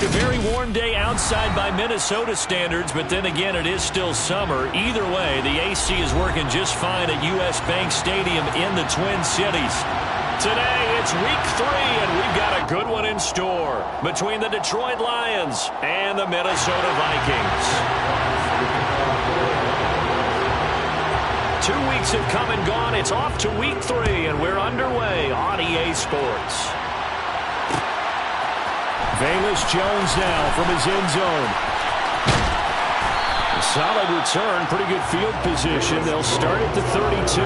A very warm day outside by Minnesota standards, but then again, it is still summer. Either way, the AC is working just fine at U.S. Bank Stadium in the Twin Cities. Today, it's week 3, and we've got a good one in store between the Detroit Lions and the Minnesota Vikings. 2 weeks have come and gone. It's off to week 3, and we're underway on EA Sports. Velus Jones now from his end zone. A solid return, pretty good field position. They'll start at the 32.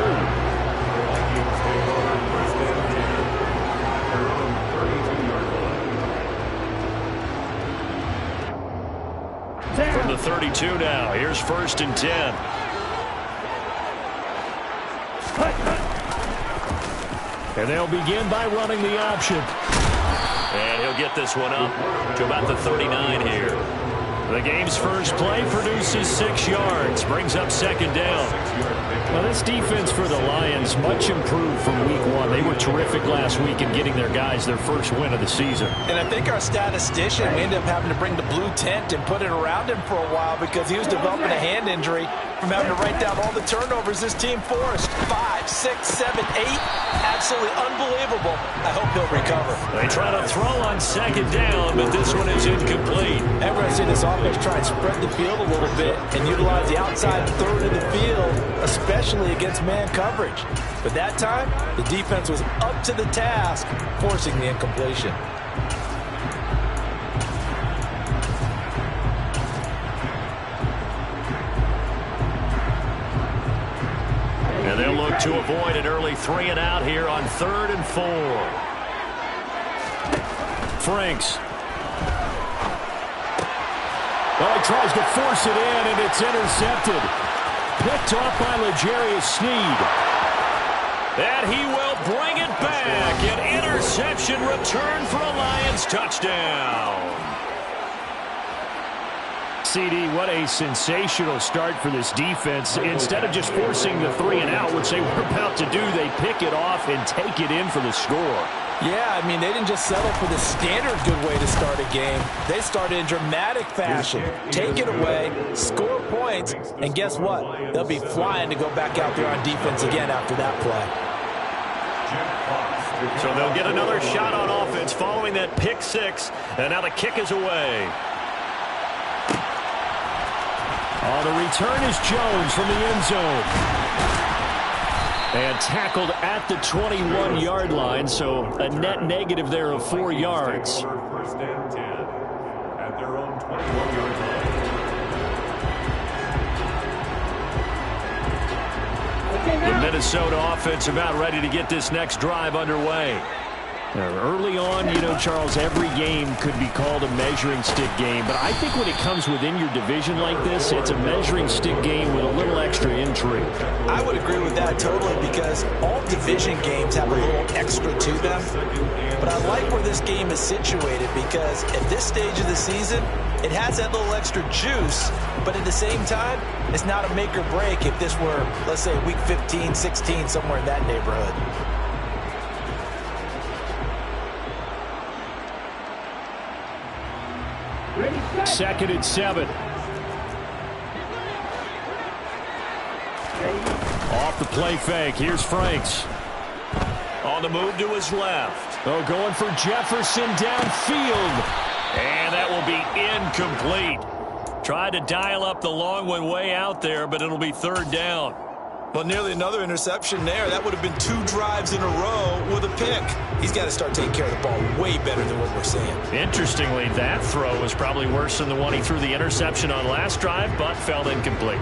From the 32 now, here's 1st and 10. And they'll begin by running the option. And he'll get this one up to about the 39 here. The game's first play produces 6 yards, brings up 2nd down. Well, this defense for the Lions much improved from week 1. They were terrific last week in getting their guys their first win of the season. And I think our statistician, we ended up having to bring the blue tent and put it around him for a while because he was developing a hand injury from having to write down all the turnovers this team forced. 5, 6, 7, 8. Absolutely unbelievable. I hope he'll recover. They try to throw on 2nd down, but this one is incomplete. And we're going to see this offense try and spread the field a little bit and utilize the outside third of the field, especially against man coverage. But that time, the defense was up to the task, forcing the incompletion. And they'll look to avoid an early 3 and out here on 3rd and 4. Franks. Well, he tries to force it in, and it's intercepted. Picked off by L'Jarius Sneed. And he will bring it back. An interception return for a Lions touchdown. CD, what a sensational start for this defense. Instead of just forcing the 3 and out, which they were about to do, they pick it off and take it in for the score. Yeah, I mean, they didn't just settle for the standard good way to start a game. They started in dramatic fashion. Take it away, score points, and guess what? They'll be flying to go back out there on defense again after that play. So they'll get another shot on offense following that pick 6, and now the kick is away. Oh, the return is Jones from the end zone. And tackled at the 21-yard line, so a net negative there of 4 yards. First and 10 at their own 21-yard line. The Minnesota offense about ready to get this next drive underway. Early on, you know, Charles, every game could be called a measuring stick game. But I think when it comes within your division like this, it's a measuring stick game with a little extra intrigue. I would agree with that totally because all division games have a little extra to them. But I like where this game is situated because at this stage of the season, it has that little extra juice. But at the same time, it's not a make or break if this were, let's say, week 15, 16, somewhere in that neighborhood. 2nd and 7. Off the play fake. Here's Franks. On the move to his left. Oh, going for Jefferson downfield. And that will be incomplete. Tried to dial up the long one way out there, but it'll be 3rd down. Well, nearly another interception there. That would have been 2 drives in a row with a pick. He's got to start taking care of the ball way better than what we're seeing. Interestingly, that throw was probably worse than the one he threw the interception on last drive, but fell incomplete.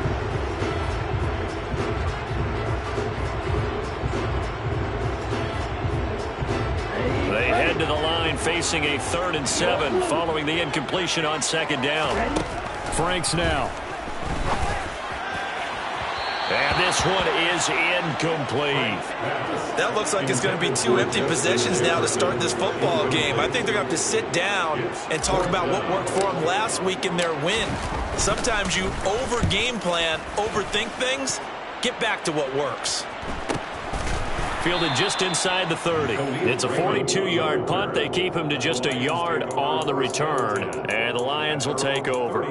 They head to the line facing a 3rd and 7 following the incompletion on 2nd down. Franks now. And this one is incomplete. That looks like it's going to be 2 empty possessions now to start this football game. I think they're going to have to sit down and talk about what worked for them last week in their win. Sometimes you over-game plan, overthink things, get back to what works. fielded just inside the 30. It's a 42-yard punt. They keep him to just a yard on the return, and the Lions will take over.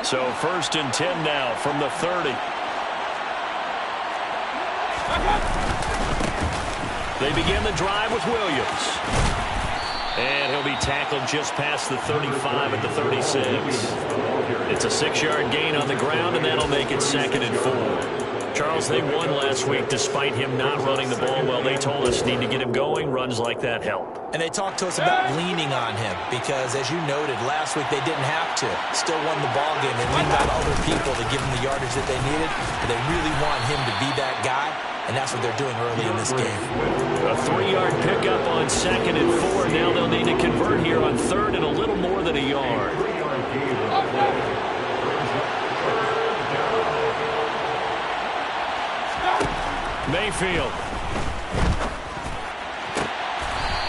So 1st and 10 now from the 30. They begin the drive with Williams. And he'll be tackled just past the 35 at the 36. It's a 6-yard gain on the ground, and that'll make it 2nd and 4. Charles, they won last week despite him not running the ball well. They told us need to get him going. Runs like that help. And they talked to us about leaning on him because, as you noted, last week they didn't have to. Still won the ball game. They leaned on other people to give him the yardage that they needed. But they really want him to be that guy, and that's what they're doing early in this game. A 3-yard pickup on 2nd and 4. Now they'll need to convert here on 3rd and a little more than a yard. Mayfield.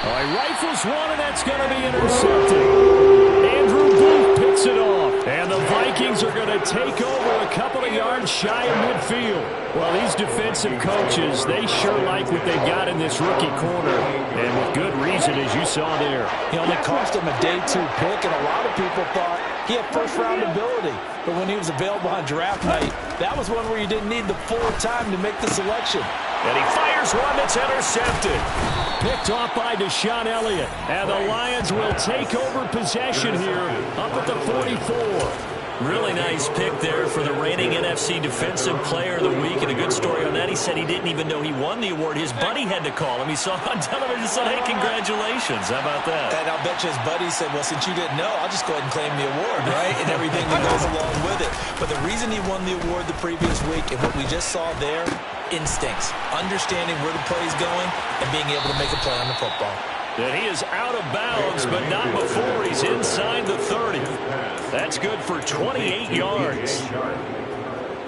All right, rifles one, and that's going to be intercepted. Andrew Booth picks it off. And the Vikings are going to take over a couple of yards shy of midfield. Well, these defensive coaches, they sure like what they've got in this rookie corner. And with good reason, as you saw there. He only cost him a day 2 pick, and a lot of people thought he had first-round ability. But when he was available on draft night, that was one where you didn't need the full time to make the selection. And he fires one that's intercepted. Picked off by Deshaun Elliott. And the Lions will take over possession here up at the 44. Really nice pick there for the reigning NFC Defensive Player of the Week. And a good story on that. He said he didn't even know he won the award. His buddy had to call him. He saw it on television and said, hey, congratulations. How about that? And I'll bet you his buddy said, well, since you didn't know, I'll just go ahead and claim the award, right? And everything that goes along with it. But the reason he won the award the previous week and what we just saw there, instincts, understanding where the play is going and being able to make a play on the football. And he is out of bounds, but not before he's inside the 30. That's good for 28 yards.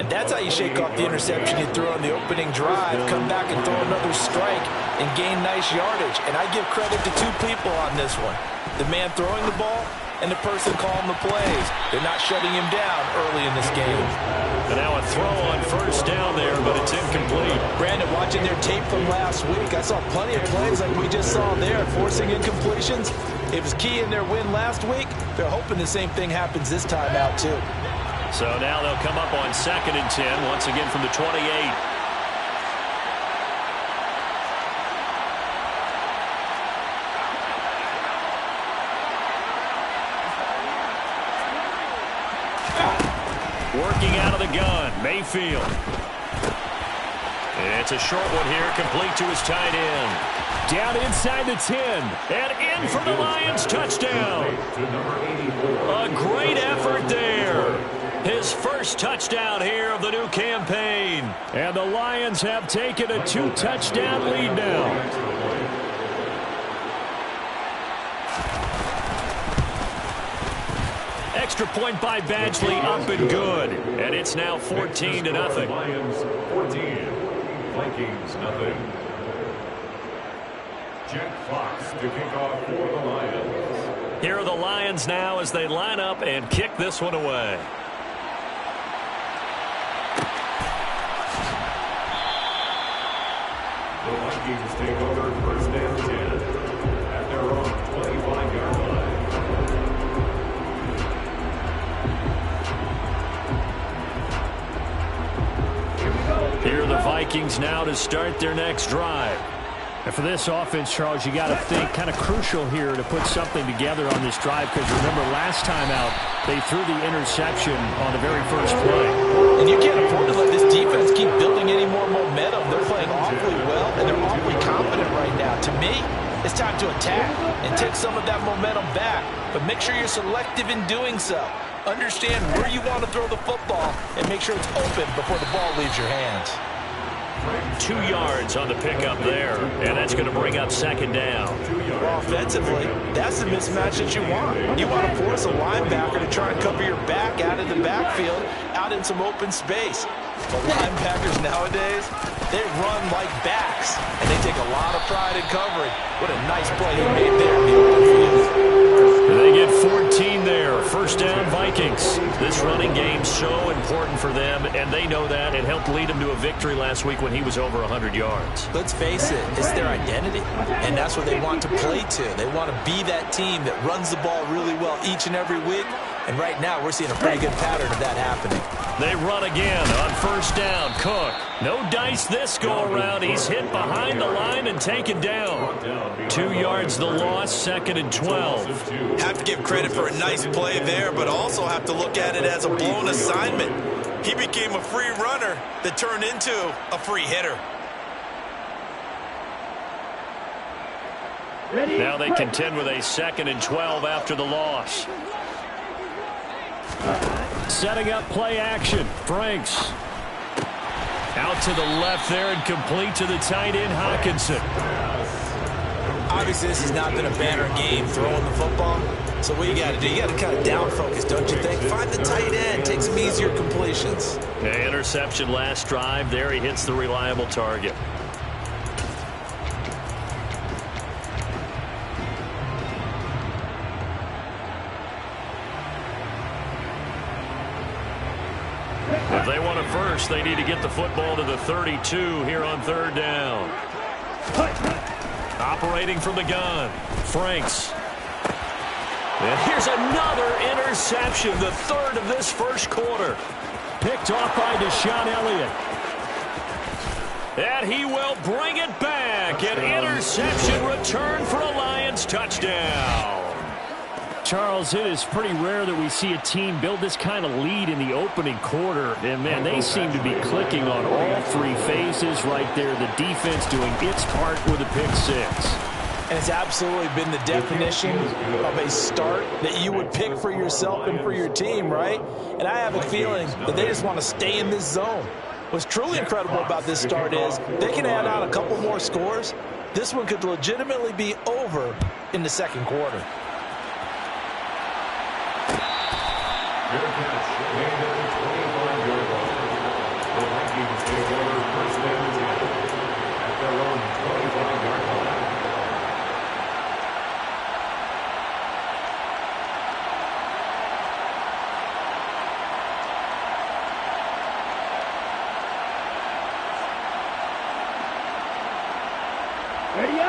And that's how you shake off the interception you threw on the opening drive, come back and throw another strike and gain nice yardage. And I give credit to 2 people on this one. The man throwing the ball and the person calling the plays. They're not shutting him down early in this game. And now a throw on 1st down there, but it's incomplete. Brandon, watching their tape from last week, I saw plenty of plays like we just saw there, forcing incompletions. It was key in their win last week. They're hoping the same thing happens this time out, too. So now they'll come up on 2nd and 10, once again from the 28. Working out of the gun, Mayfield. And it's a short one here, complete to his tight end. Down inside the 10, and in for the Lions, touchdown. A great effort there. His first touchdown here of the new campaign. And the Lions have taken a 2-touchdown lead now. Extra point by Badgley, up and good. And it's now 14-0. Lions 14, Vikings nothing. Jack Fox to kick off for the Lions. Here are the Lions now as they line up and kick this one away. The Vikings take over 1st and 10 at their own 25-yard line. Here are the Vikings now to start their next drive. And for this offense, Charles, you got to think kind of crucial here to put something together on this drive, because remember last time out they threw the interception on the very first play. And you can't afford to let this defense keep building any more momentum. They're playing awfully well, and they're awfully confident right now. To me, it's time to attack and take some of that momentum back, but make sure you're selective in doing so. Understand where you want to throw the football and make sure it's open before the ball leaves your hands. 2 yards on the pickup there, and that's going to bring up 2nd down. Well, offensively, that's the mismatch that you want. You want to force a linebacker to try and cover your back out in the backfield, out in some open space. But linebackers nowadays, they run like backs, and they take a lot of pride in covering. What a nice play he made there in the open field. They get 14 there. there. First down, Vikings. This running game so important for them, and they know that. It helped lead them to a victory last week when he was over 100 yards. Let's face it, it's their identity, and that's what they want to play to. They want to be that team that runs the ball really well each and every week, and right now we're seeing a pretty good pattern of that happening. They run again on first down. Cook, no dice this go-around. He's hit behind the line and taken down. 2 yards the loss, 2nd and 12. Have to give credit for a nice play there, but also have to look at it as a blown assignment. He became a free runner that turned into a free hitter. Now they contend with a 2nd and 12 after the loss. Setting up play action. Franks. Out to the left there and complete to the tight end, Hawkinson. Obviously, this has not been a banner game throwing the football. So what you got to do, you got to kind of down focus, don't you think? Find the tight end, take some easier completions. The interception last drive. There he hits the reliable target. If they want a first, they need to get the football to the 32 here on 3rd down. Operating from the gun, Franks. And here's another interception, the 3rd of this first quarter. Picked off by Deshaun Elliott. And he will bring it back. An interception return for a Lions touchdown. Charles, it is pretty rare that we see a team build this kind of lead in the opening quarter. And, man, they seem to be clicking on all 3 phases right there. The defense doing its part with a pick 6. And it's absolutely been the definition of a start that you would pick for yourself and for your team, right? And I have a feeling that they just want to stay in this zone. What's truly incredible about this start is they can add on a couple more scores. This one could legitimately be over in the 2nd quarter. Fair catch, made at the 25-yard line. The Vikings take over first and 10 at their own 25-yard line.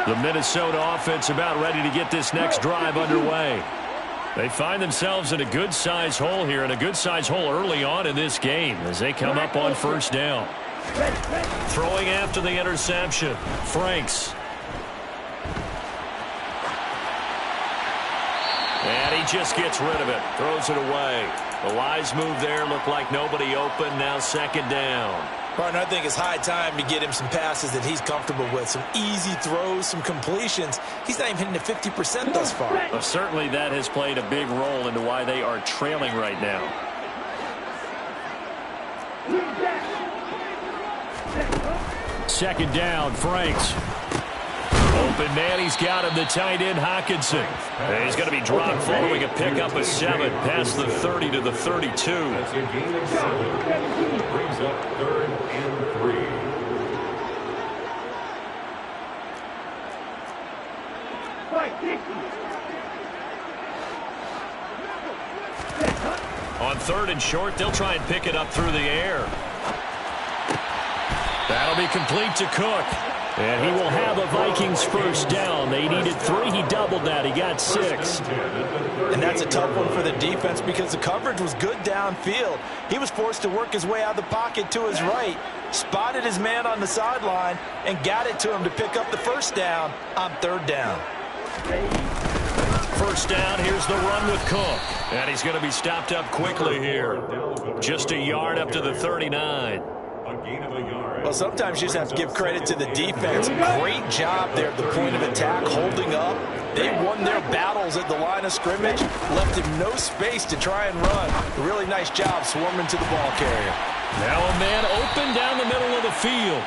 The Minnesota offense about ready to get this next drive underway. They find themselves in a good-sized hole here, and a good-sized hole early on in this game as they come up on first down. Throwing after the interception, Franks. And he just gets rid of it, throws it away. The Lions move there, look like nobody open, now 2nd down. Partner, I think it's high time to get him some passes that he's comfortable with. Some easy throws, some completions. He's not even hitting the 50% thus far. Well, certainly that has played a big role into why they are trailing right now. Second down, Franks. Open man, he's got him, the tight end, Hawkinson. And he's going to be dropped following a pickup of 7 past the 30 to the 32. That's a gain of 7. Brings up 3rd and 3. On 3rd and short, they'll try and pick it up through the air. That'll be complete to Cook. And he will have a Vikings first down. They needed 3. He doubled that. He got 6. And that's a tough one for the defense because the coverage was good downfield. He was forced to work his way out of the pocket to his right, spotted his man on the sideline, and got it to him to pick up the first down on 3rd down. First down, here's the run with Cook. And he's going to be stopped up quickly here. Just a yard up to the 39. A gain of a yard. Well, sometimes you just have to give credit to the defense. Great job there at the point of attack, holding up. They won their battles at the line of scrimmage, left him no space to try and run. A really nice job swarming to the ball carrier. Now a man open down the middle of the field.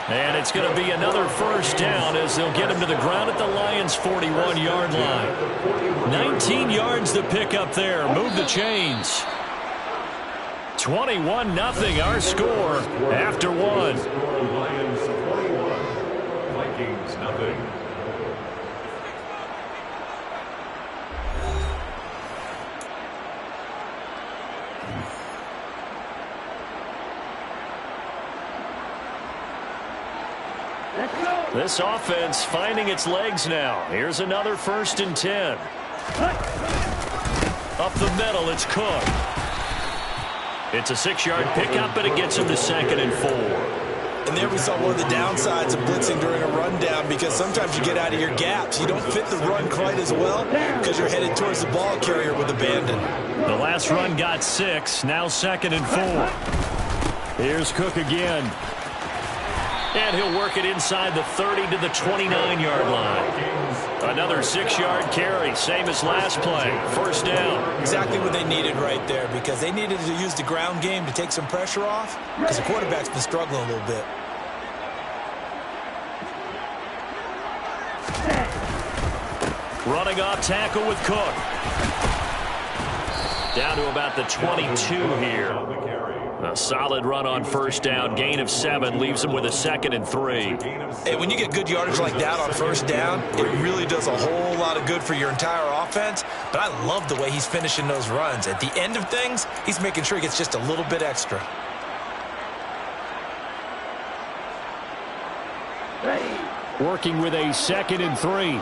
And it's going to be another first down as they'll get him to the ground at the Lions' 41-yard line. 19 yards to pick up there. Move the chains. 21-0 our score after 1. Lions 21, Vikings nothing. This offense finding its legs now. Here's another 1st and 10. Up the middle, it's Cook. It's a 6-yard pickup, and it gets him to 2nd and 4. And there we saw one of the downsides of blitzing during a rundown, because sometimes you get out of your gaps. You don't fit the run quite as well because you're headed towards the ball carrier with abandon. The last run got 6, now 2nd and 4. Here's Cook again. And he'll work it inside the 30 to the 29-yard line. Another 6-yard carry, same as last play. 1st down. Exactly what they needed right there, because they needed to use the ground game to take some pressure off, because the quarterback's been struggling a little bit. Running off tackle with Cook. Down to about the 22 here. A solid run on 1st down. Gain of 7 leaves him with a 2nd and 3. Hey, when you get good yardage like that on 1st down, it really does a whole lot of good for your entire offense. But I love the way he's finishing those runs. At the end of things, he's making sure he gets just a little bit extra. Working with a 2nd and 3.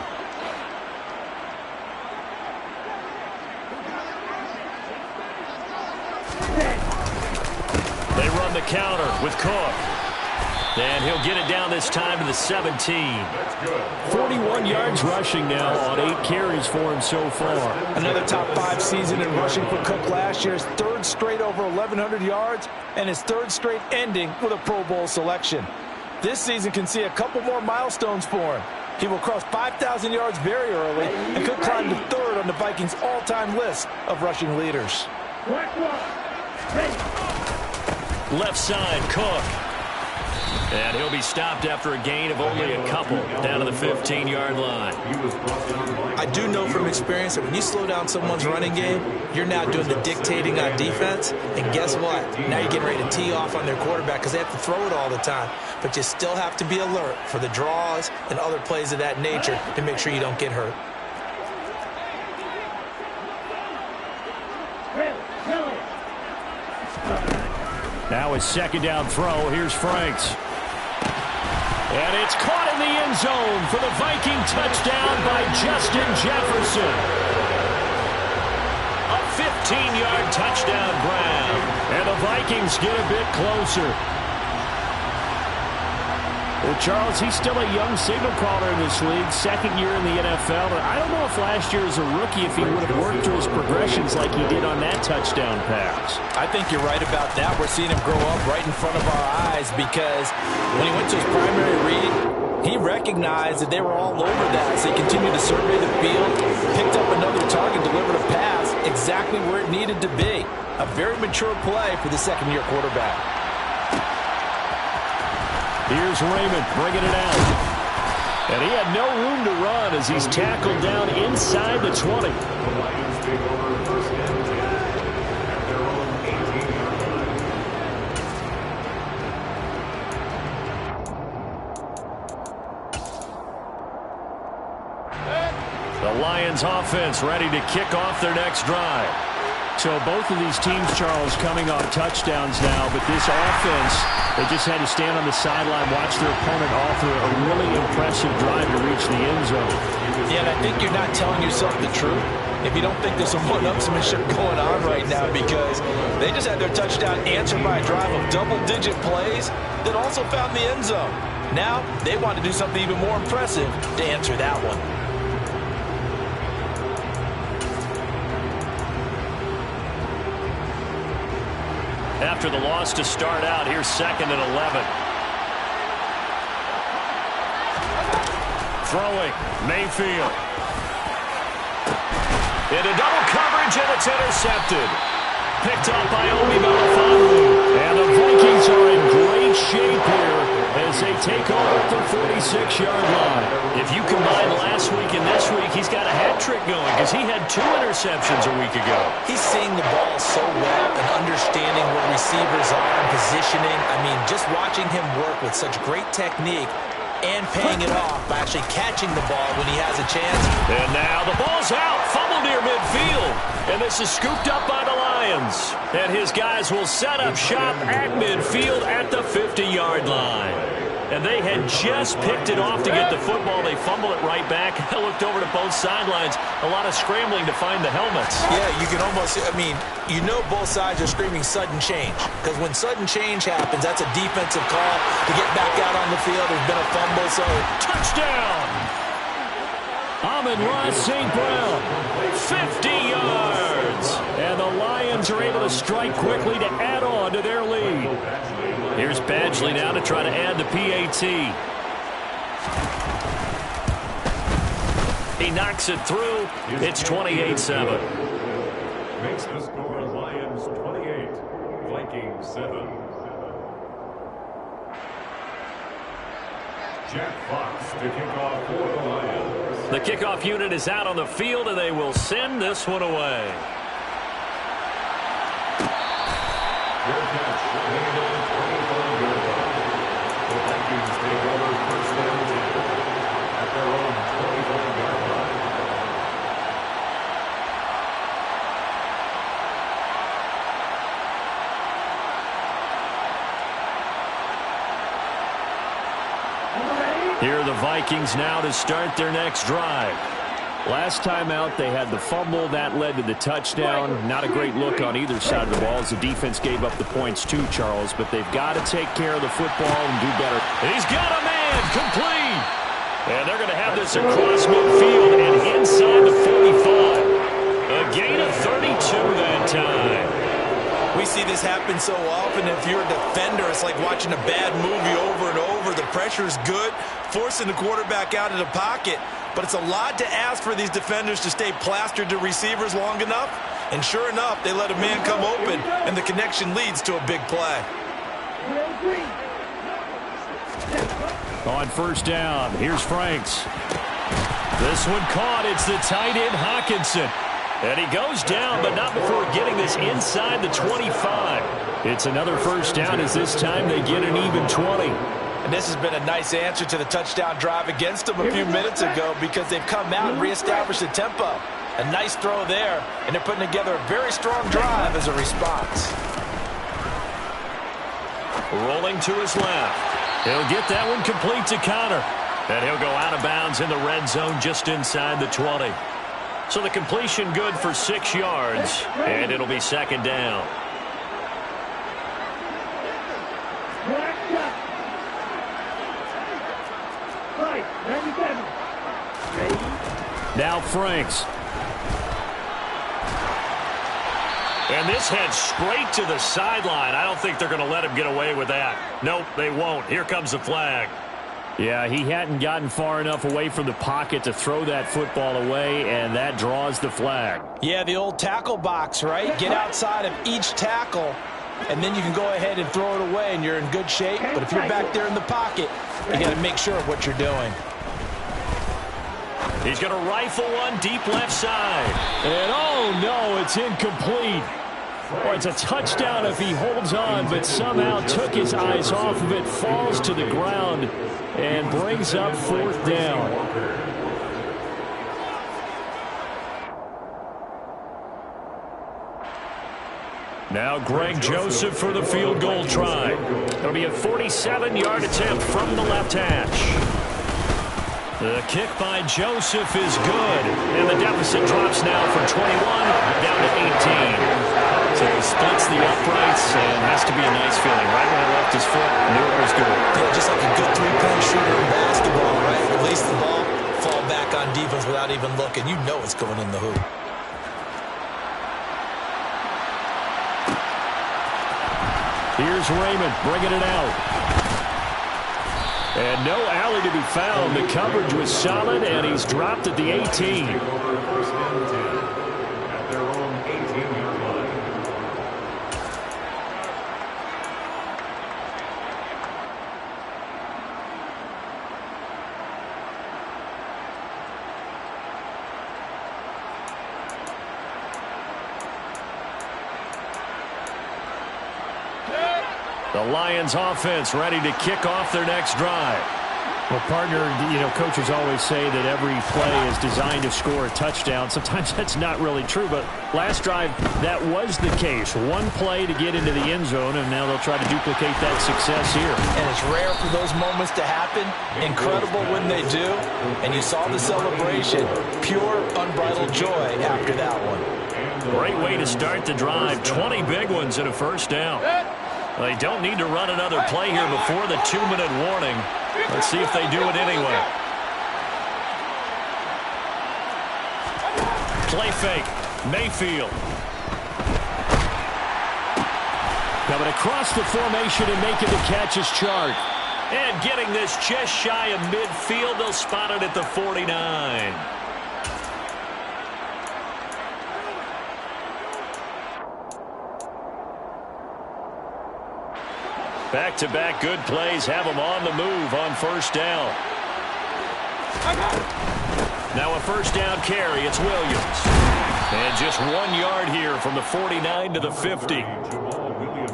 They run the counter with Cook. And he'll get it down this time to the 17. 41 yards rushing now on 8 carries for him so far. Another top 5 season in rushing for Cook last year. His 3rd straight over 1,100 yards, and his 3rd straight ending with a Pro Bowl selection. This season can see a couple more milestones for him. He will cross 5,000 yards very early and could climb to 3rd on the Vikings' all-time list of rushing leaders. Left side, Cook. And he'll be stopped after a gain of only a couple down to the 15-yard line. I do know from experience that when you slow down someone's running game, you're now doing the dictating on defense. And guess what? Now you're getting ready to tee off on their quarterback because they have to throw it all the time. But you still have to be alert for the draws and other plays of that nature to make sure you don't get hurt. Now a 2nd down throw. Here's Franks. And it's caught in the end zone for the Viking touchdown by Justin Jefferson. A 15-yard touchdown grab. And the Vikings get a bit closer. Well, Charles, he's still a young signal caller in this league, 2nd year in the NFL. And I don't know if last year as a rookie if he would have worked through his progressions like he did on that touchdown pass. I think you're right about that. We're seeing him grow up right in front of our eyes, because when he went to his primary read, he recognized that they were all over that. So he continued to survey the field, picked up another target, delivered a pass exactly where it needed to be. A very mature play for the 2nd-year quarterback. Here's Raymond bringing it out. And he had no room to run as he's tackled down inside the 20. The Lions offense ready to kick off their next drive. So both of these teams, Charles, coming off touchdowns now, but this offense, they just had to stand on the sideline, watch their opponent offer a really impressive drive to reach the end zone. Yeah, and I think you're not telling yourself the truth if you don't think there's some one-upsmanship going on right now, because they just had their touchdown answered by a drive of double-digit plays that also found the end zone. Now they want to do something even more impressive to answer that one. After the loss to start out, here's 2nd and 11. Throwing, Mayfield. Into double coverage, and it's intercepted. Picked up by Obi Melifonwu. And the Vikings are in great shape here as they take over at the 46-yard line. If you combine last week and this week, he's got a hat trick going because he had 2 interceptions a week ago. He's seeing the ball so well and understanding where receivers are and positioning. I mean, just watching him work with such great technique and paying it off by actually catching the ball when he has a chance. And now the ball's out, fumbled near midfield. And this is scooped up by the Lions. And his guys will set up shop at midfield at the 50-yard line. And they had just picked it off to get the football. They fumble it right back. I looked over to both sidelines. A lot of scrambling to find the helmets. Yeah, you can almost, you know both sides are screaming sudden change. Because when sudden change happens, that's a defensive call to get back out on the field. There's been a fumble, so... Touchdown! Amon-Ra St. Brown, 50 yards. And the Lions are able to strike quickly to add on to their lead. Here's Badgley now to try to add the PAT. He knocks it through. It's 28-7. Makes the score Lions 28, Vikings 7. Jack Fox to kick off for the Lions. The kickoff unit is out on the field, and they will send this one away. Good catch. Made it 25-yard line. The Vikings take over first and 10 at their own 25-yard line. Here are the Vikings now to start their next drive. Last time out, they had the fumble. That led to the touchdown. Not a great look on either side of the ball as the defense gave up the points too, Charles. But they've got to take care of the football and do better. He's got a man complete. And they're going to have this across midfield and inside the 45. A gain of 32 that time. We see this happen so often. If you're a defender, it's like watching a bad movie over and over. The pressure is good, forcing the quarterback out of the pocket. But it's a lot to ask for these defenders to stay plastered to receivers long enough. And sure enough, they let a man come open, and the connection leads to a big play. On first down, here's Franks. This one caught. It's the tight end, Hawkinson. And he goes down, but not before getting this inside the 25. It's another first down as this time they get an even 20. And this has been a nice answer to the touchdown drive against them a few minutes ago because they've come out and reestablished the tempo. A nice throw there, and they're putting together a very strong drive as a response. Rolling to his left. He'll get that one complete to Connor. And he'll go out of bounds in the red zone just inside the 20. So the completion good for 6 yards, and it'll be second down. Now Franks. And this heads straight to the sideline. I don't think they're going to let him get away with that. Nope, they won't. Here comes the flag. Yeah, he hadn't gotten far enough away from the pocket to throw that football away, and that draws the flag. Yeah, the old tackle box, right? Get outside of each tackle, and then you can go ahead and throw it away, and you're in good shape. But if you're back there in the pocket, you got to make sure of what you're doing. He's going to rifle one deep left side. And oh no, it's incomplete. Well, it's a touchdown if he holds on, but somehow took his eyes off of it, falls to the ground, and brings up fourth down. Now Greg Joseph for the field goal try. It'll be a 47-yard attempt from the left hash. The kick by Joseph is good, and the deficit drops now from 21 down to 18. So he splits the uprights, and has to be a nice feeling. Right when he left his foot, knew it was good. Yeah, just like a good three-point shooter in basketball, right? Release the ball, fall back on defense without even looking. You know it's going in the hoop. Here's Raymond bringing it out. And no alley to be found. The coverage was solid, and he's dropped at the 18. At their own 18-yard line. The Lions offense ready to kick off their next drive. Well, partner, coaches always say that every play is designed to score a touchdown. Sometimes that's not really true, but last drive, that was the case. One play to get into the end zone, and now they'll try to duplicate that success here. And it's rare for those moments to happen. Incredible when they do. And you saw the celebration. Pure, unbridled joy after that one. Great way to start the drive. 20 big ones and a first down. They don't need to run another play here before the 2-minute warning. Let's see if they do it anyway. Play fake. Mayfield. Coming across the formation and making the catch is Chark. And getting this just shy of midfield. They'll spot it at the 49. Back-to-back good plays have them on the move on first down. Now a first down carry. It's Williams. And just 1 yard here from the 49 to the 50.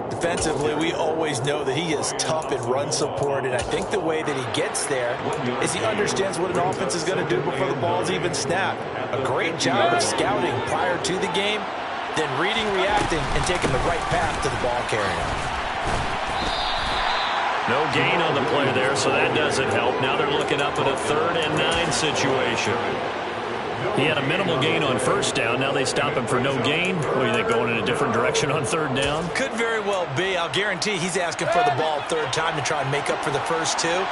Defensively, we always know that he is tough in run support, and I think the way that he gets there is he understands what an offense is going to do before the ball's even snapped. A great job of scouting prior to the game, then reading, reacting, and taking the right path to the ball carrier. No gain on the play there, so that doesn't help. Now they're looking up at a 3rd and 9 situation. He had a minimal gain on first down. Now they stop him for no gain. What do you think, going in a different direction on 3rd down? Could very well be. I'll guarantee he's asking for the ball third time to try and make up for the first two.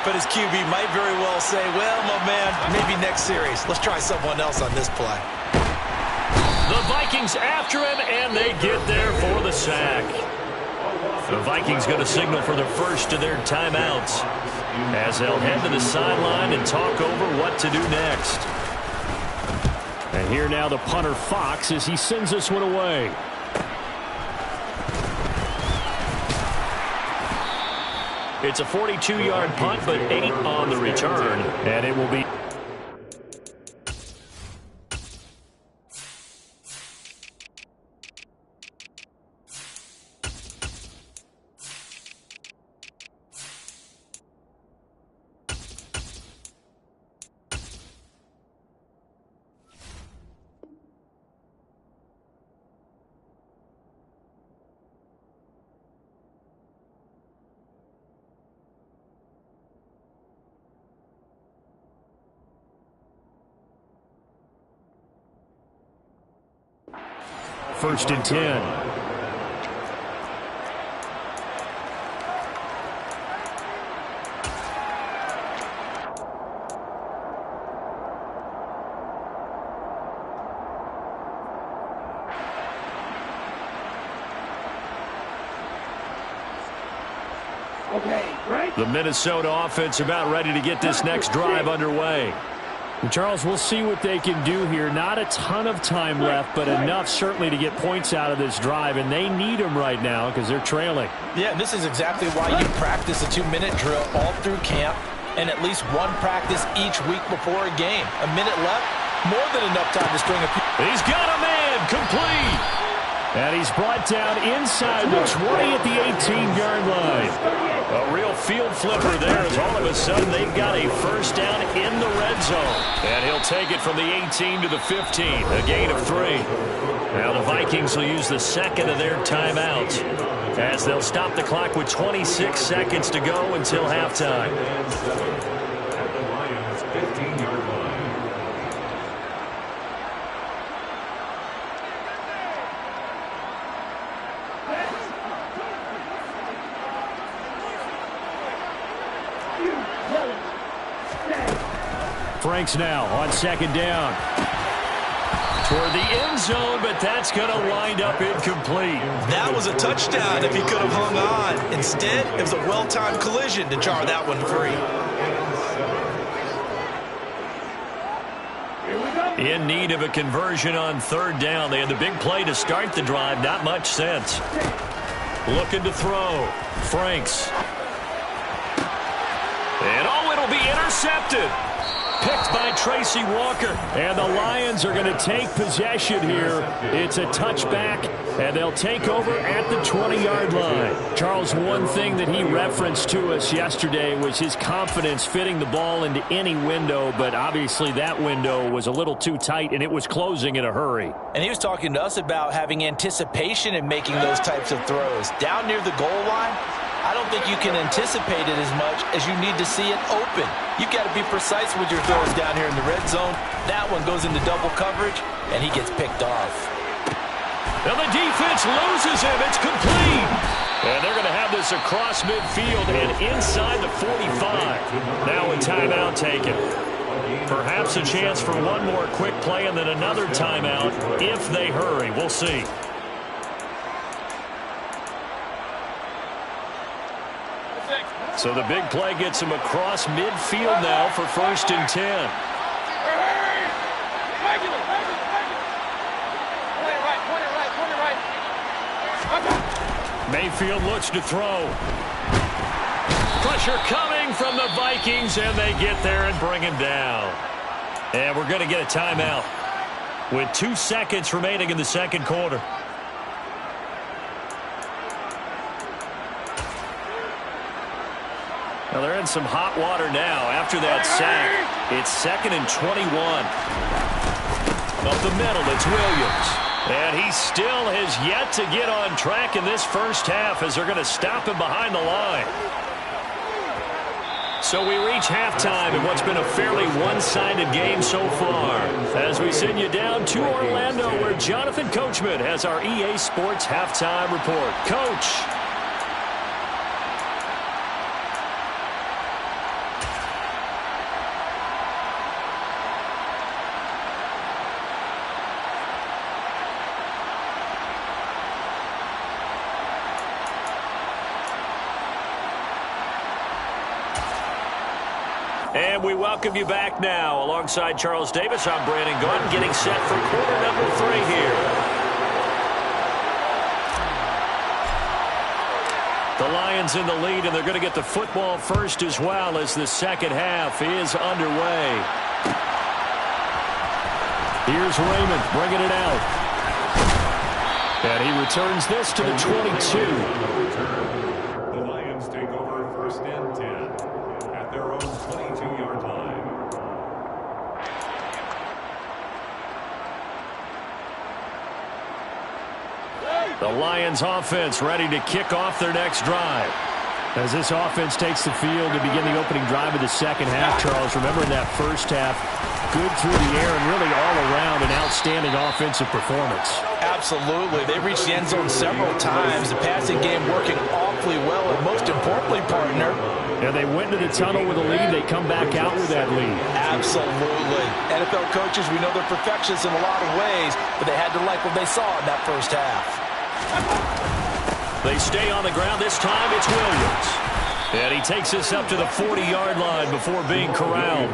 But his QB might very well say, well, my man, maybe next series. Let's try someone else on this play. The Vikings after him, and they get there for the sack. The Vikings going to signal for the first of their timeouts as they'll head to the sideline and talk over what to do next. And here now the punter Fox as he sends this one away. It's a 42-yard punt, but 8 on the return. And it will be First and 10. The Minnesota offense about ready to get this next drive underway. And Charles, we'll see what they can do here. Not a ton of time left, but enough certainly to get points out of this drive, and they need them right now because they're trailing. Yeah, this is exactly why you practice a 2-minute drill all through camp and at least one practice each week before a game. A minute left, more than enough time to string a few. He's got a man, complete. And he's brought down inside the 20 at the 18-yard line. A real field flipper there as all of a sudden they've got a first down in the red zone. And he'll take it from the 18 to the 15, a gain of 3. Now the Vikings will use the second of their timeouts as they'll stop the clock with 26 seconds to go until halftime. At the Lions' 15-yard line. Franks now on second down. Toward the end zone, but that's going to wind up incomplete. That was a touchdown if he could have hung on. Instead, it was a well-timed collision to jar that one free. In need of a conversion on third down. They had the big play to start the drive. Not much sense. Looking to throw. Franks. And it'll be intercepted. picked by Tracy Walker. And the Lions are going to take possession here. It's a touchback, and they'll take over at the 20-yard line. Charles, one thing that he referenced to us yesterday was his confidence fitting the ball into any window, but obviously that window was a little too tight, and it was closing in a hurry. And he was talking to us about having anticipation in making those types of throws. Down near the goal line, I don't think you can anticipate it as much as you need to see it open. You've got to be precise with your throws down here in the red zone. That one goes into double coverage, and he gets picked off. And the defense loses him. It's complete. And they're going to have this across midfield and inside the 45. Now a timeout taken. Perhaps a chance for one more quick play and then another timeout if they hurry. We'll see. So the big play gets him across midfield now for 1st and 10. Mayfield looks to throw. Pressure coming from the Vikings, and they get there and bring him down. And we're going to get a timeout with 2 seconds remaining in the second quarter. Well, they're in some hot water now after that sack. It's 2nd and 21. Up the middle, it's Williams. And he still has yet to get on track in this first half as they're going to stop him behind the line. So we reach halftime in what's been a fairly one-sided game so far. As we send you down to Orlando, where Jonathan Coachman has our EA Sports Halftime Report. Coach. And we welcome you back now. Alongside Charles Davis, I'm Brandon Gordon, getting set for quarter number 3 here. The Lions in the lead, and they're going to get the football first as well as the second half is underway. Here's Raymond bringing it out. And he returns this to the 22. The Lions take over 1st and 10 at their own 22-yard line. The Lions offense ready to kick off their next drive. As this offense takes the field to begin the opening drive of the second half, Charles, remember in that first half, good through the air and really all around an outstanding offensive performance. Absolutely. They reached the end zone several times. The passing game working awfully well, and most importantly, partner. And they went to the tunnel with a lead. They come back out with that lead. Absolutely. NFL coaches, we know they're perfectionists in a lot of ways, but they had to like what they saw in that first half. They stay on the ground. This time it's Williams. And he takes this up to the 40-yard line before being corralled.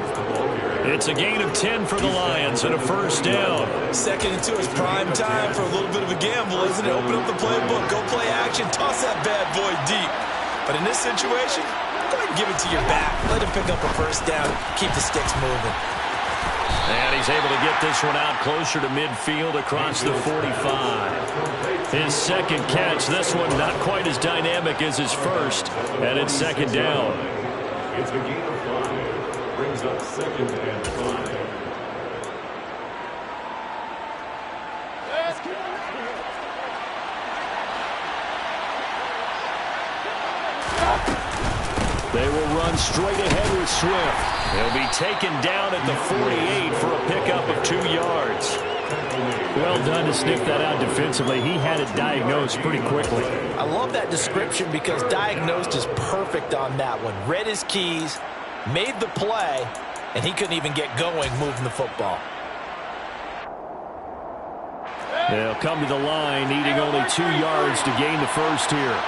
It's a gain of 10 for the Lions and a first down. 2nd and 2 is prime time for a little bit of a gamble, isn't it? Open up the playbook, go play action, toss that bad boy deep. But in this situation, go ahead and give it to your back. Let him pick up a first down, keep the sticks moving. And he's able to get this one out closer to midfield across the 45. His second catch, this one not quite as dynamic as his first, and it's 2nd down. It's a gain of 5. Brings up 2nd and 5. They will run straight ahead with Swift. He'll be taken down at the 48 for a pickup of 2 yards. Well done to sniff that out defensively. He had it diagnosed pretty quickly. I love that description because diagnosed is perfect on that one. Read his keys, made the play, and he couldn't even get going moving the football. They'll come to the line, needing only 2 yards to gain the first here.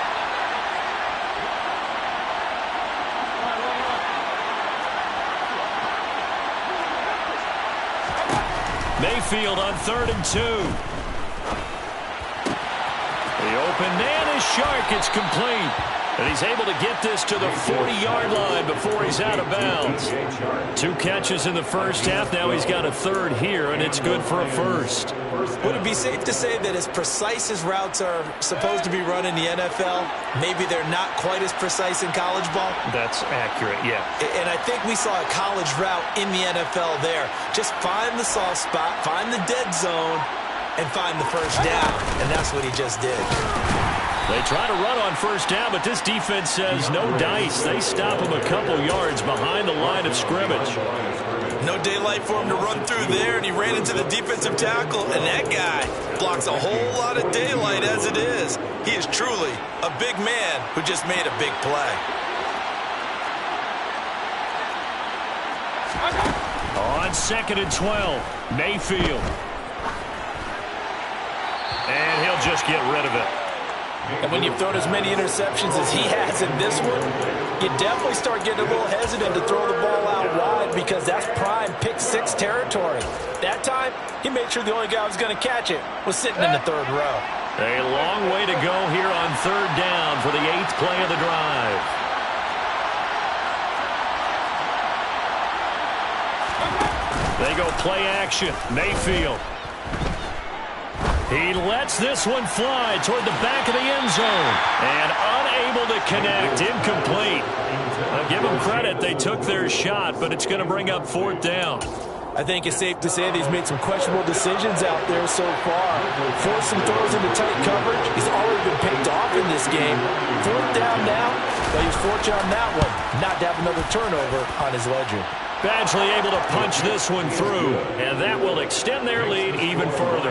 Mayfield on 3rd and 2. The open man is Shark. It's complete. And he's able to get this to the 40-yard line before he's out of bounds. 2 catches in the first half. Now he's got a third here, and it's good for a first. Would it be safe to say that as precise as routes are supposed to be run in the NFL, maybe they're not quite as precise in college ball? That's accurate, yeah. And I think we saw a college route in the NFL there. Just find the soft spot, find the dead zone, and find the first down. And that's what he just did. They try to run on first down, but this defense says no dice. They stop him a couple yards behind the line of scrimmage. No daylight for him to run through there, and he ran into the defensive tackle, and that guy blocks a whole lot of daylight as it is. He is truly a big man who just made a big play. On 2nd and 12, Mayfield. And he'll just get rid of it. And when you've thrown as many interceptions as he has in this one, you definitely start getting a little hesitant to throw the ball out wide because that's prime pick-6 territory. That time, he made sure the only guy who was going to catch it was sitting in the third row. A long way to go here on 3rd down for the 8th play of the drive. They go play action. Mayfield. He lets this one fly toward the back of the end zone. And unable to connect. Incomplete. I'll give them credit. They took their shot, but it's going to bring up 4th down. I think it's safe to say that he's made some questionable decisions out there so far. Forced some throws into tight coverage. He's already been picked off in this game. 4th down now, but he's fortunate on that one not to have another turnover on his ledger. Badgley able to punch this one through, and that will extend their lead even further.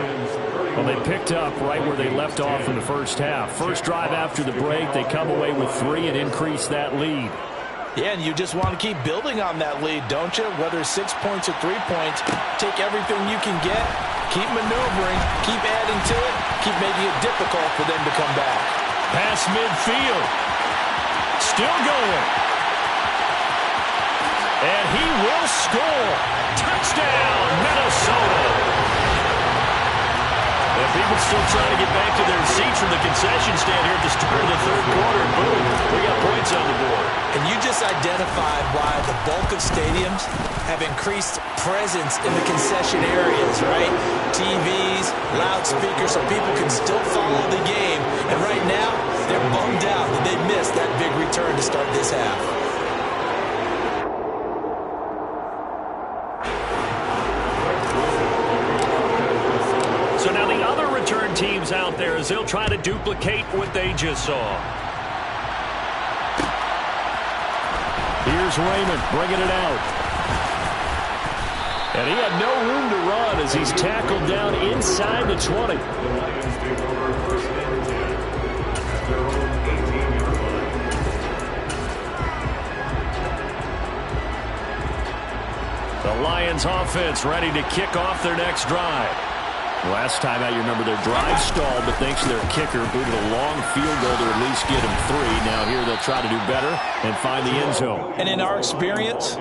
Well, they picked up right where they left off in the first half. First drive after the break, they come away with 3 and increase that lead. Yeah, and you just want to keep building on that lead, don't you? Whether it's 6 points or 3 points, take everything you can get, keep maneuvering, keep adding to it, keep making it difficult for them to come back. Pass midfield. Still going. And he will score. Touchdown, Minnesota. And people still trying to get back to their seats from the concession stand here at the start of the 3rd quarter. Boom, we got points on the board. And you just identified why the bulk of stadiums have increased presence in the concession areas, right? TVs, loudspeakers, so people can still follow the game. And right now, they're bummed out that they missed that big return to start this half. So now the other return teams out there as they'll try to duplicate what they just saw. Here's Raymond bringing it out. And he had no room to run as he's tackled down inside the 20. The Lions offense ready to kick off their next drive. Last time out, you remember their drive stalled, but thanks to their kicker, booted a long field goal to at least get him 3. Now here they'll try to do better and find the end zone. And in our experience,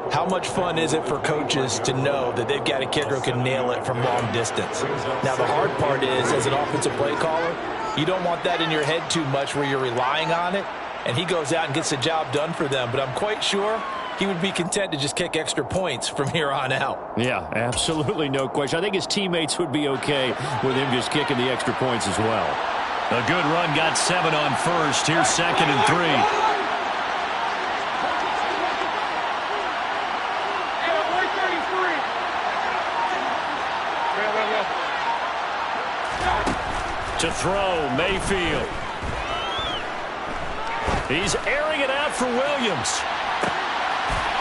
how much fun is it for coaches to know that they've got a kicker who can nail it from long distance? Now the hard part is, as an offensive play caller, you don't want that in your head too much where you're relying on it, and he goes out and gets the job done for them. But I'm quite sure he would be content to just kick extra points from here on out. Yeah, absolutely no question. I think his teammates would be okay with him just kicking the extra points as well. A good run got 7 on 1st. Here's 2nd and 3. To throw, Mayfield. He's airing it out for Williams.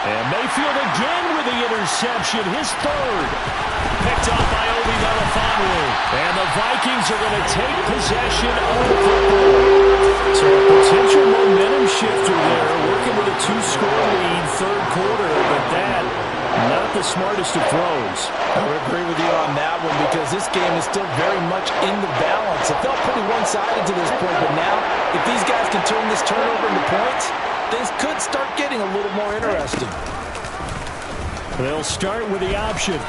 And Mayfield again with the interception, his 3rd. Picked off by Obi Melifonwu. And the Vikings are going to take possession of the football. So a potential momentum shifter there, working with a 2-score lead, 3rd quarter, but that, not the smartest of throws. I would agree with you on that one because this game is still very much in the balance. It felt pretty one-sided to this point, but now, if these guys can turn this turnover into points, things could start getting a little more interesting. They'll start with the option.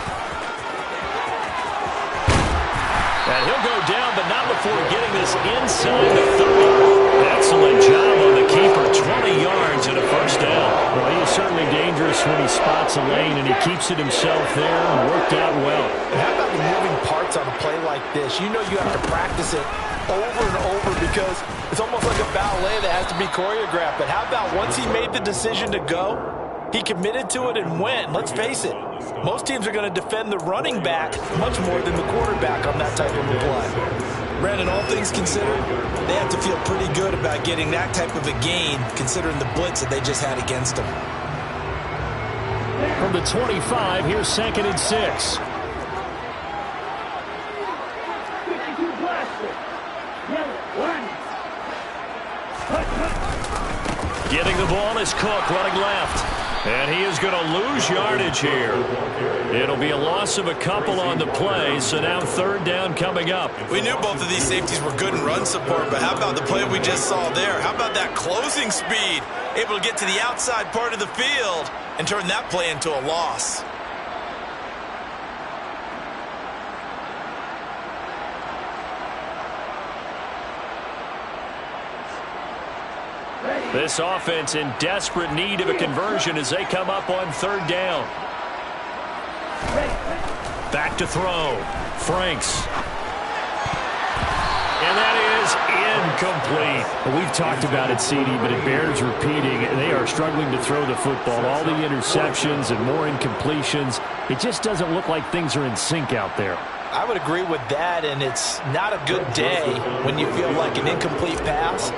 And he'll go down, but not before getting this inside the 30. Excellent job on keeps it himself there and worked out well. And how about the moving parts on a play like this? You know you have to practice it over and over because it's almost like a ballet that has to be choreographed. But how about once he made the decision to go, he committed to it and went. Let's face it, most teams are going to defend the running back much more than the quarterback on that type of a play. Brandon, all things considered, they have to feel pretty good about getting that type of a gain considering the blitz that they just had against them. From the 25, here's 2nd and 6. Getting the ball is Cook running left. And he is going to lose yardage here. It'll be a loss of a couple on the play, so now 3rd down coming up. We knew both of these safeties were good in run support, but how about the play we just saw there? How about that closing speed? Able to get to the outside part of the field and turn that play into a loss. This offense in desperate need of a conversion as they come up on 3rd down. Back to throw. Franks. And that is incomplete. Well, we've talked about it, CD, but it bears repeating. They are struggling to throw the football. All the interceptions and more incompletions. It just doesn't look like things are in sync out there. I would agree with that, and it's not a good day when you feel like an incomplete pass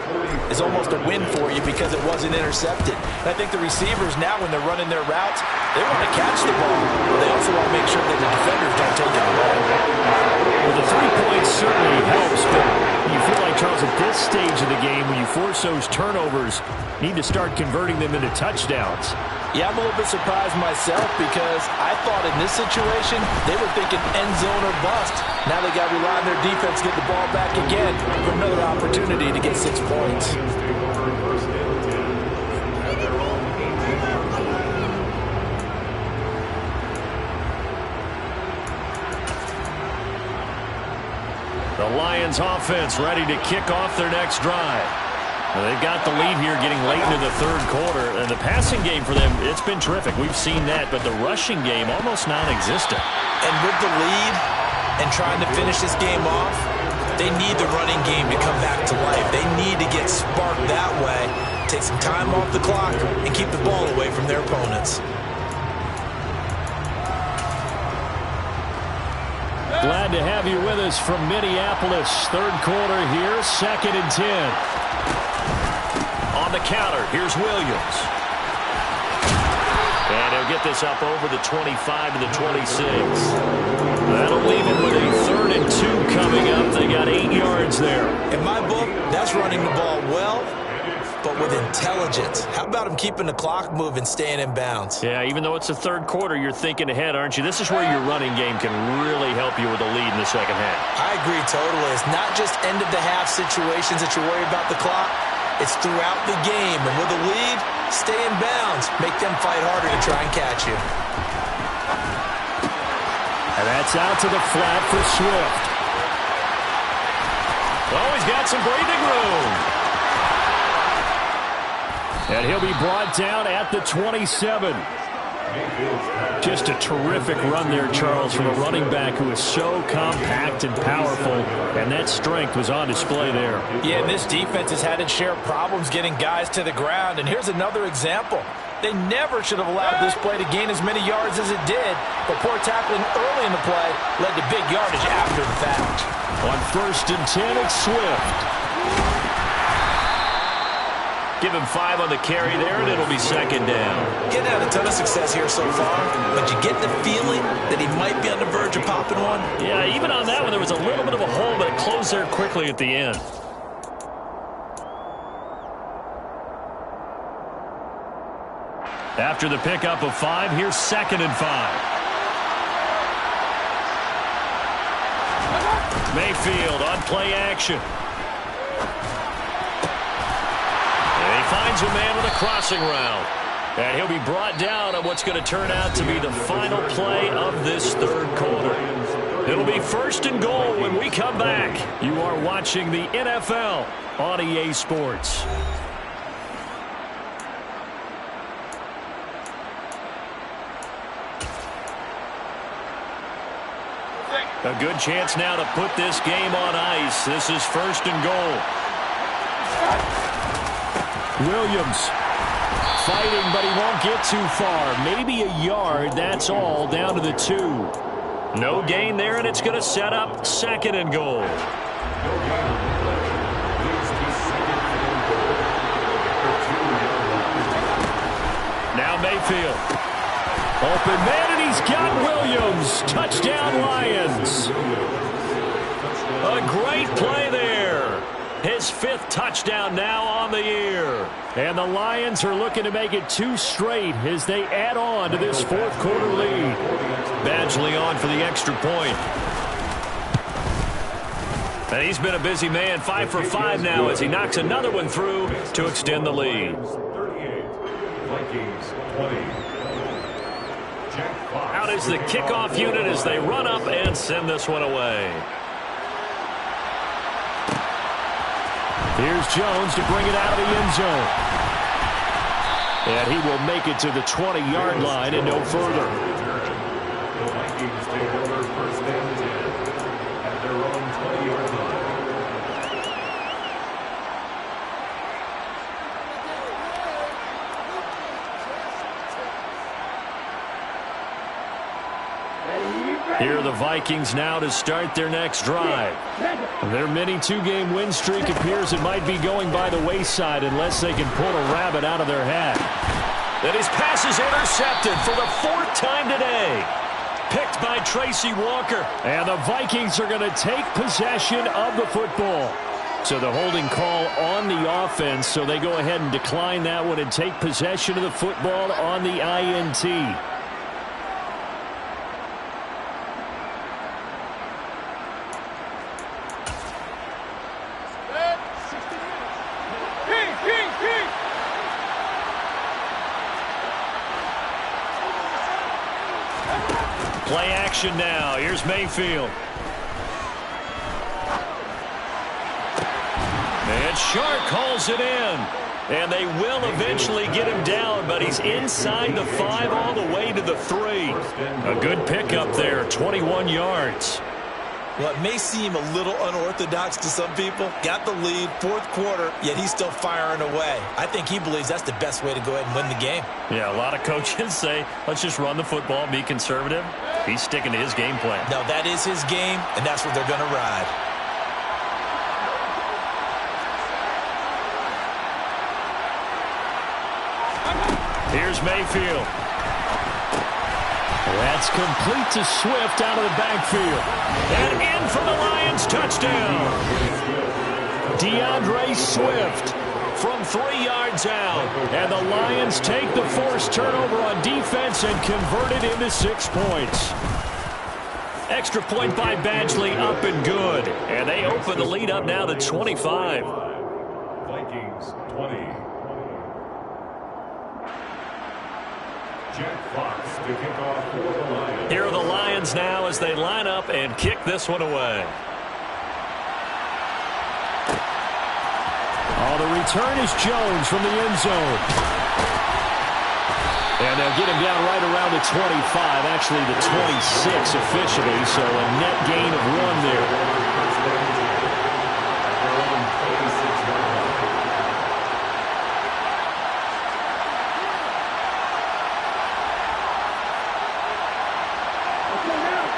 is almost a win for you because it wasn't intercepted. And I think the receivers now, when they're running their routes, they want to catch the ball, but they also want to make sure that the defenders don't take it away. Well, the 3 points certainly helps, but you feel like, Charles, at this stage of the game, when you force those turnovers, you need to start converting them into touchdowns. Yeah, I'm a little bit surprised myself because I thought in this situation they were thinking end zone or bust. Now they got to rely on their defense to get the ball back again for another opportunity to get 6 points. The Lions offense ready to kick off their next drive. They've got the lead here getting late into the 3rd quarter. And the passing game for them, it's been terrific. We've seen that, but the rushing game almost non-existent. And with the lead and trying to finish this game off, they need the running game to come back to life. They need to get sparked that way, take some time off the clock, and keep the ball away from their opponents. Glad to have you with us from Minneapolis. 3rd quarter here, 2nd and 10. On the counter, here's Williams. And he'll get this up over the 25 to the 26. That'll leave him with a 3rd and 2 coming up. They got 8 yards there. In my book, that's running the ball well, but with intelligence. How about him keeping the clock moving, staying in bounds? Yeah, even though it's the 3rd quarter, you're thinking ahead, aren't you? This is where your running game can really help you with a lead in the 2nd half. I agree totally. It's not just end-of-the-half situations that you worry about the clock. It's throughout the game. And with a lead, stay in bounds. Make them fight harder to try and catch you. And that's out to the flat for Swift. Oh, he's got some breathing room. And he'll be brought down at the 27. Just a terrific run there, Charles, from a running back who is so compact and powerful, and that strength was on display there. Yeah, and this defense has had its share of problems getting guys to the ground, and here's another example. They never should have allowed this play to gain as many yards as it did, but poor tackling early in the play led to big yardage after the fact. On 1st and 10, it's Swift. Give him 5 on the carry there, and it'll be 2nd down. Getting had a ton of success here so far, but you get the feeling that he might be on the verge of popping one. Yeah, even on that one, there was a little bit of a hole, but it closed there quickly at the end. After the pickup of 5, here's 2nd and 5. Mayfield on play action. And he finds a man with a crossing route. And he'll be brought down on what's going to turn out to be the final play of this 3rd quarter. It'll be 1st and goal when we come back. You are watching the NFL on EA Sports. A good chance now to put this game on ice. This is 1st and goal. Williams fighting, but he won't get too far. Maybe a yard, that's all, down to the 2. No gain there, and it's going to set up 2nd and goal. Now Mayfield. Open man, and he's got Williams. Touchdown, Lions. A great play there. His 5th touchdown now on the year. And the Lions are looking to make it 2 straight as they add on to this 4th quarter lead. Badgley on for the extra point. And he's been a busy man, 5 for 5 now as he knocks another one through to extend the lead. Out is the kickoff unit as they run up and send this one away. Here's Jones to bring it out of the end zone. And he will make it to the 20-yard line and no further. The Vikings take over 1st and 10 at their own 20-yard line. Here are the Vikings now to start their next drive. Their mini 2-game win streak appears it might be going by the wayside unless they can pull a rabbit out of their hat. And his pass is intercepted for the 4th time today. Picked by Tracy Walker. And the Vikings are going to take possession of the football. So the holding call on the offense, so they go ahead and decline that one and take possession of the football on the INT. Play action now. Here's Mayfield. And Shark calls it in. And they will eventually get him down, but he's inside the 5 all the way to the 3. A good pickup there, 21 yards. Well, it may seem a little unorthodox to some people. Got the lead, 4th quarter, yet he's still firing away. I think he believes that's the best way to go ahead and win the game. Yeah, a lot of coaches say, let's just run the football, be conservative. He's sticking to his game plan. No, that is his game, and that's what they're going to ride. Here's Mayfield. That's complete to Swift out of the backfield. And in for the Lions touchdown. DeAndre Swift from 3 yards out. And the Lions take the forced turnover on defense and convert it into 6 points. Extra point by Badgley, up and good. And they open the lead up now to 25. Vikings 20. Jack Fox to kick off for the Lions. Here are the Lions now as they line up and kick this one away. Oh, the return is Jones from the end zone. And they'll get him down right around the 25, actually the 26 officially, so a net gain of 1 there.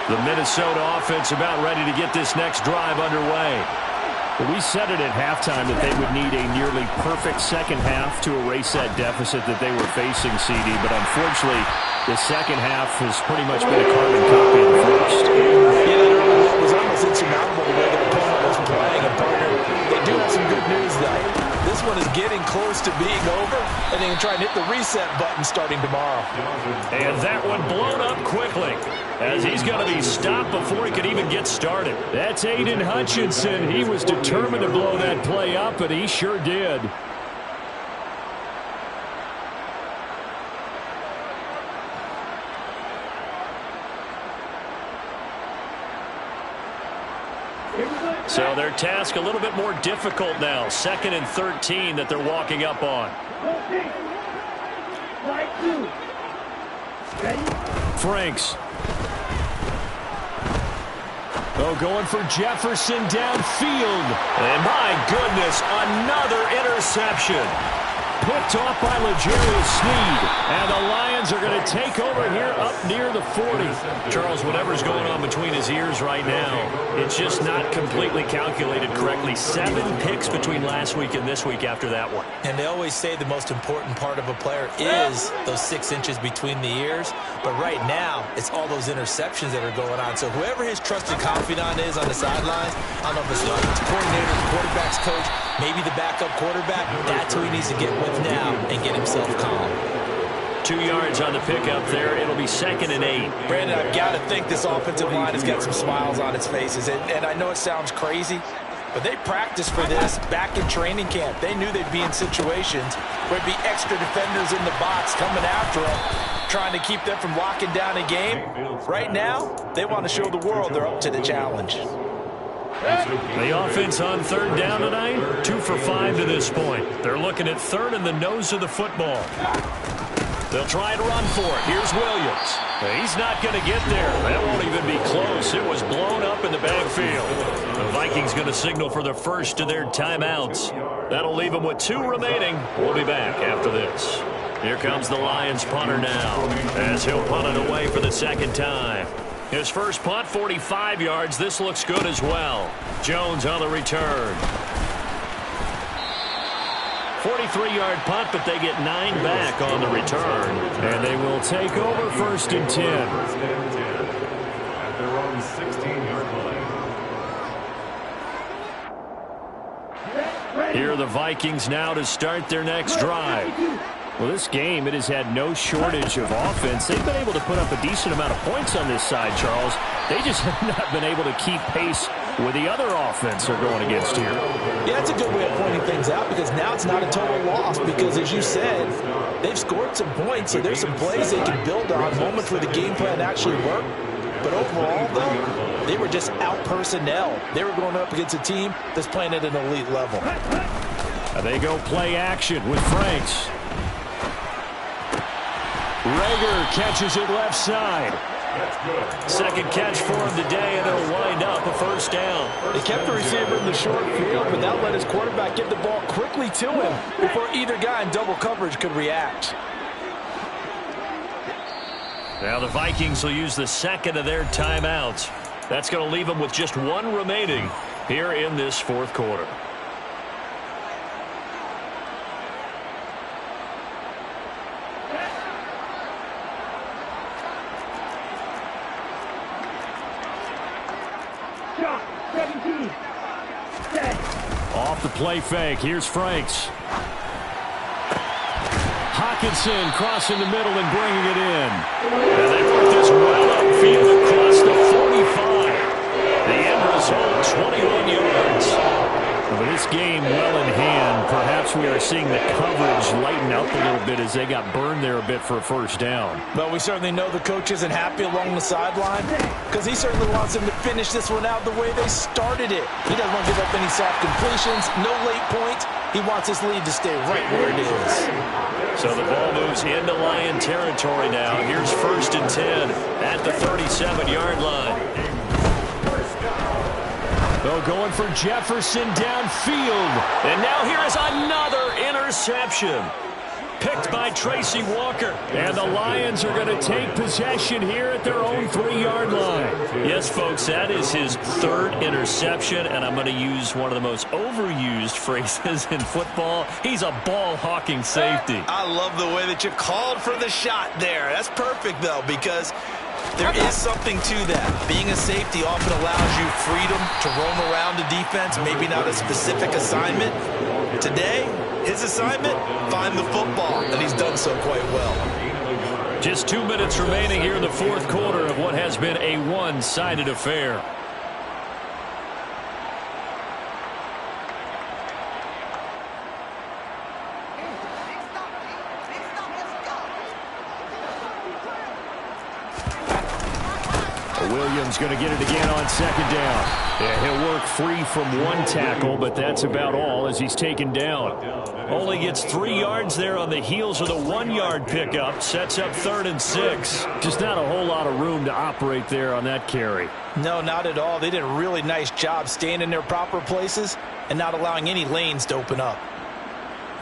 The Minnesota offense about ready to get this next drive underway. Well, we said it at halftime that they would need a nearly perfect second half to erase that deficit that they were facing, CD. But unfortunately, the second half has pretty much been a carbon copy of the first. Yeah, that was almost insurmountable the way their opponent was playing. And partner, they do have some good news, though. This one is getting close to being over, and they can try and hit the reset button starting tomorrow. And that one blown up quickly, as he's going to be stopped before he could even get started. That's Aiden Hutchinson. He was determined to blow that play up, and he sure did. So their task a little bit more difficult now. 2nd and 13 that they're walking up on. Franks. Oh, going for Jefferson downfield. And my goodness, another interception. Picked off by L'Jarius Sneed. And the Lions are going to take over here up near the 40. Charles, whatever's going on between his ears right now, it's just not completely calculated correctly. 7 picks between last week and this week after that one. And they always say the most important part of a player is those 6 inches between the ears. But right now, it's all those interceptions that are going on. So whoever his trusted confidant is on the sidelines, I don't know if it's the offensive coordinator, the quarterback's coach, maybe the backup quarterback, that's who he needs to get with now and get himself calm. 2 yards on the pickup there. It'll be 2nd and 8. Brandon, I've got to think this offensive line has got some smiles on its faces. And I know it sounds crazy, but they practiced for this back in training camp. They knew they'd be in situations where there'd be extra defenders in the box coming after them, trying to keep them from locking down a game. Right now, they want to show the world they're up to the challenge. The offense on 3rd down tonight, 2 for 5 to this point. They're looking at 3rd in the nose of the football. They'll try and run for it. Here's Williams. He's not going to get there. That won't even be close. It was blown up in the backfield. The Vikings going to signal for the first of their timeouts. That'll leave them with 2 remaining. We'll be back after this. Here comes the Lions punter now, as he'll punt it away for the 2nd time. His first punt, 45 yards. This looks good as well. Jones on the return. 43-yard punt, but they get 9 back on the return. And they will take over 1st and 10. At their own 16-yard line. Here are the Vikings now to start their next drive. Well, this game, it has had no shortage of offense. They've been able to put up a decent amount of points on this side, Charles. They just have not been able to keep pace with the other offense they're going against here. Yeah, that's a good way of pointing things out because now it's not a total loss because, as you said, they've scored some points, so there's some plays they can build on, moments where the game plan actually worked. But overall, though, they were just out-personnel. They were going up against a team that's playing at an elite level. They go play action with Franks. Rager catches it left side. Second catch for him today, and it'll wind up a 1st down. They kept the receiver in the short field, but now let his quarterback get the ball quickly to him before either guy in double coverage could react. Now the Vikings will use the 2nd of their timeouts. That's going to leave them with just 1 remaining here in this 4th quarter. Off the play fake. Here's Franks. Hockenson crossing the middle and bringing it in. And they work this well upfield across the 45. The end result, 21 yards. With this game well in hand, perhaps we are seeing the coverage lighten up a little bit as they got burned there a bit for a 1st down. But we certainly know the coach isn't happy along the sideline because he certainly wants them to finish this one out the way they started it. He doesn't want to give up any soft completions, no late points. He wants his lead to stay right where it is. So the ball moves into Lion territory now. Here's 1st and 10 at the 37-yard line. They're going for Jefferson downfield. And now here is another interception. Picked by Tracy Walker. And the Lions are going to take possession here at their own 3-yard line. Yes, folks, that is his 3rd interception, and I'm going to use one of the most overused phrases in football. He's a ball-hawking safety. I love the way that you called for the shot there. That's perfect, though, because there is something to that. Being a safety often allows you freedom to roam around the defense, maybe not a specific assignment. Today, his assignment, find the football, and he's done so quite well. Just 2 minutes remaining here in the 4th quarter of what has been a one-sided affair. Williams going to get it again on second down. Yeah, he'll work free from one tackle, but that's about all as he's taken down. Only gets 3 yards there on the heels of the 1-yard pickup. Sets up 3rd and 6. Just not a whole lot of room to operate there on that carry. No, not at all. They did a really nice job staying in their proper places and not allowing any lanes to open up.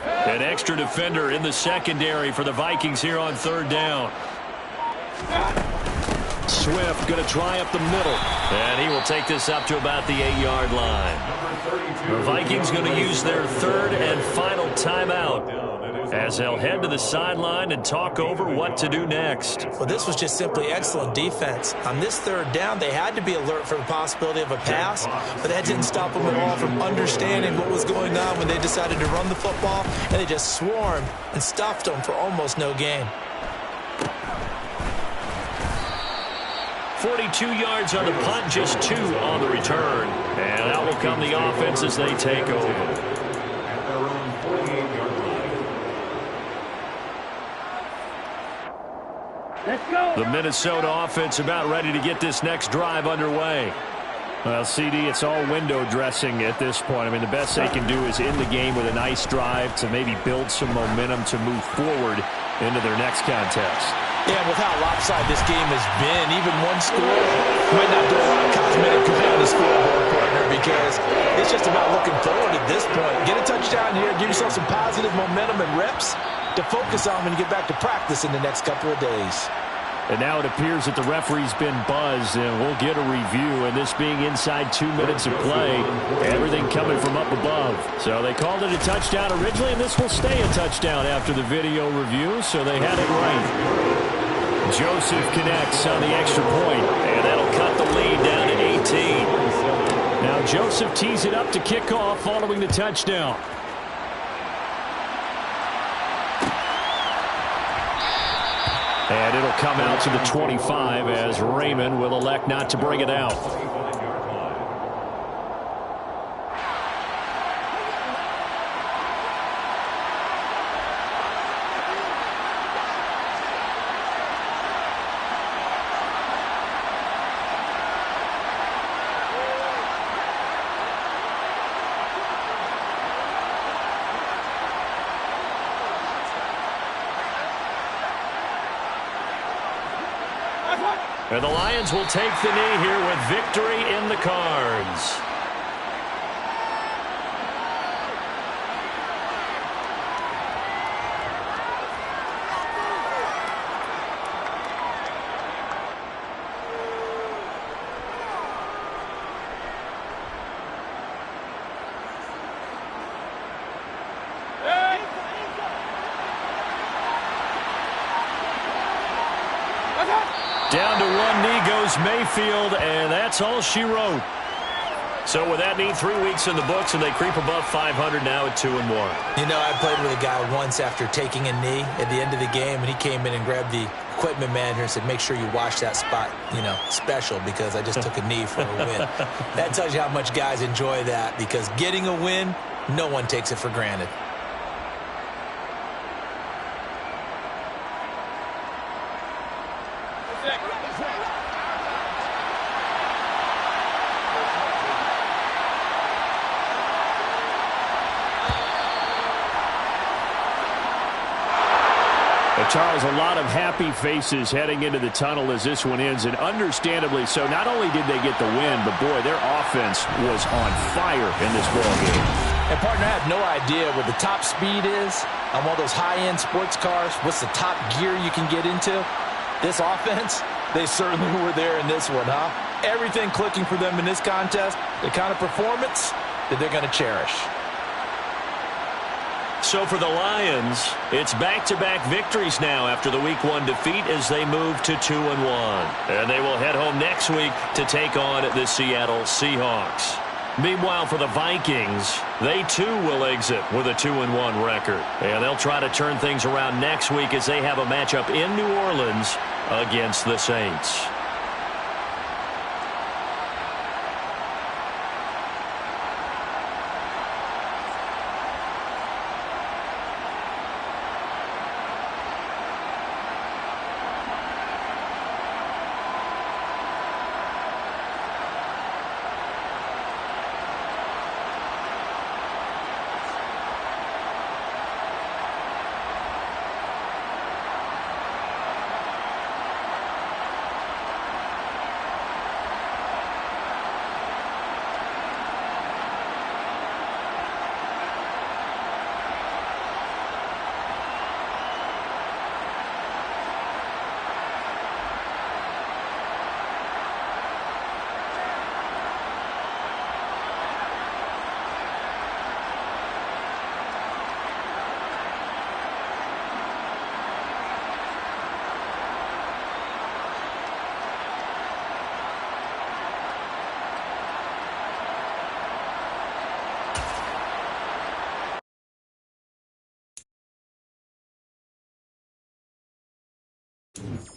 An extra defender in the secondary for the Vikings here on 3rd down. Swift going to try up the middle. And he will take this up to about the 8-yard line. The Vikings going to use their 3rd and final timeout as they'll head to the sideline and talk over what to do next. Well, this was just simply excellent defense. On this 3rd down, they had to be alert for the possibility of a pass, but that didn't stop them at all from understanding what was going on when they decided to run the football, and they just swarmed and stuffed them for almost no gain. 42 yards on the punt, just 2 on the return. And out will come the offense as they take over. At their own 48-yard line. Let's go. The Minnesota offense about ready to get this next drive underway. Well, CD, it's all window dressing at this point. I mean, the best they can do is end the game with a nice drive to maybe build some momentum to move forward into their next contest. Yeah, with how lopsided this game has been, even one score might not do a lot of cosmetic good on the scoreboard, partner, because it's just about looking forward at this point. Get a touchdown here, give yourself some positive momentum and reps to focus on when you get back to practice in the next couple of days. And now it appears that the referee's been buzzed, and we'll get a review. And this being inside 2 minutes of play, everything coming from up above. So they called it a touchdown originally, and this will stay a touchdown after the video review, so they had it right. Joseph connects on the extra point, and that'll cut the lead down to 18. Now Joseph tees it up to kick off following the touchdown. And it'll come out to the 25 as Raymond will elect not to bring it out. And the Lions will take the knee here with victory in the cards. Down to one knee goes Mayfield, and that's all she wrote. So with that knee, 3 weeks in the books, and they creep above 500 now at 2-1. You know, I played with a guy once after taking a knee at the end of the game, and he came in and grabbed the equipment manager and said, make sure you wash that spot, you know, special, because I just took a knee for a win. That tells you how much guys enjoy that, because getting a win, no one takes it for granted. Charles, a lot of happy faces heading into the tunnel as this one ends, and understandably so. Not only did they get the win, but boy, their offense was on fire in this ballgame. And partner, I have no idea what the top speed is on one of those high-end sports cars. What's the top gear you can get into? This offense, they certainly were there in this one, huh? Everything clicking for them in this contest, the kind of performance that they're going to cherish. So for the Lions, it's back-to-back victories now after the Week 1 defeat as they move to 2-1. And they will head home next week to take on the Seattle Seahawks. Meanwhile, for the Vikings, they too will exit with a 2-1 record. And they'll try to turn things around next week as they have a matchup in New Orleans against the Saints. 10.